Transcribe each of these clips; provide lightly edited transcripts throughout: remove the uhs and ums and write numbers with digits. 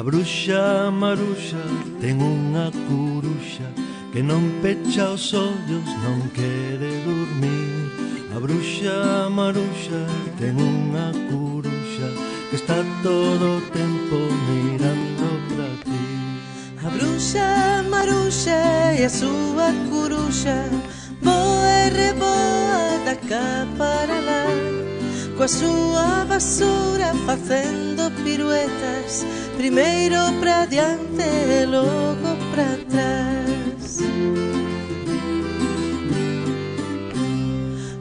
bruxa Maruxa ten unha curuxa que non pecha os ollos, non quere dormir. A bruxa Maruxa ten unha curuxa que está todo o tempo mirando para ti. A bruxa Maruxa e a súa curuxa voa e reboa da cá para lá, coa súa basura facendo piruetas, primeiro para diante e logo para atrás.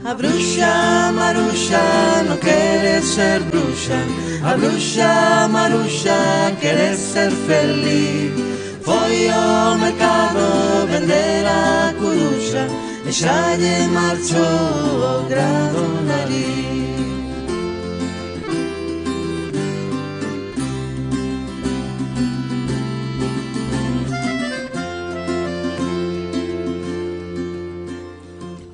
A bruxa Maruxa non quere ser bruxa, a bruxa Maruxa quere ser feliz. Foi ao mercado vender a curuxa e xa lle marchou o grado nariz.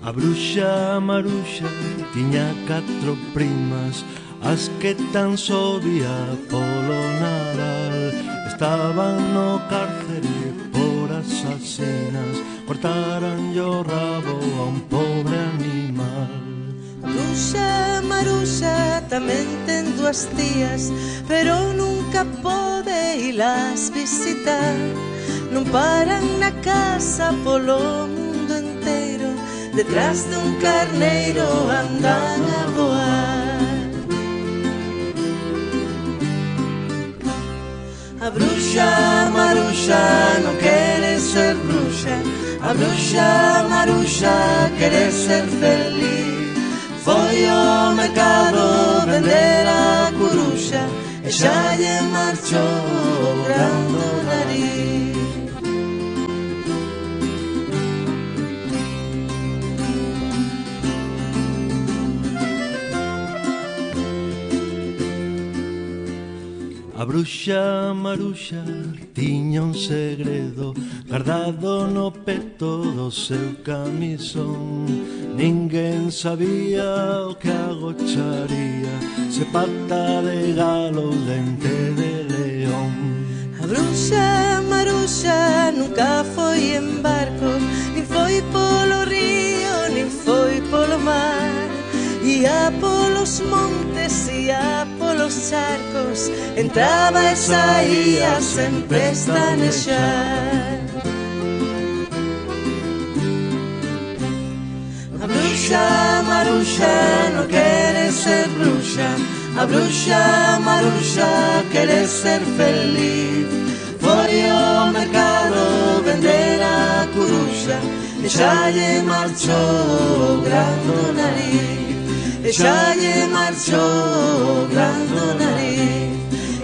A bruxa Maruxa tiña 4 primas, as que tan só vía polo Nadal. Estaban no cárcere por asasinas, cortaran o rabo a un pobre animal. A bruxa Maruxa tamén ten 2 tías, pero nunca pode ilas visitar. Non paran na casa polo mundo enteiro, detrás dun carneiro andan a voar. A bruxa Maruxa non quere ser bruxa, a bruxa Maruxa quere ser feliz. Foi ao mercado vender a curuxa e xa lle marchou o grande nariz. A bruxa Maruxa tiña un segredo guardado no peto do seu camisón. Ninguén sabía o que agocharía, se pata de galo ou dente de león. A bruxa Maruxa nunca foi en barco, nin foi polo río, nin foi polo mar. Ia polos montes, ia polos charcos, entraba e saía sen pestanexar. A bruxa Maruxa non quere ser bruxa, a bruxa Maruxa quere ser feliz. Foi ao mercado vender a curuxa e xa lle marchou o grande nariz. E xa lle marchou o grande nariz,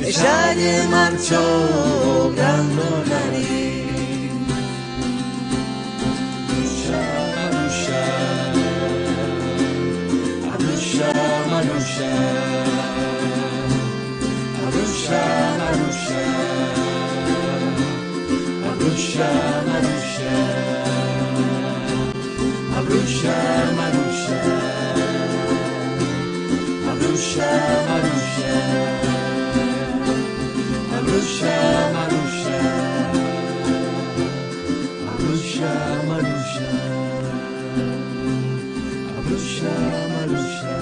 e xa lle marchou o grande nariz. A bruxa Maruxa, a bruxa Maruxa, a bruxa Maruxa, a bruxa Maruxa, a bruxa Maruxa, a bruxa Maruxa, a bruxa Maruxa, a bruxa Maruxa.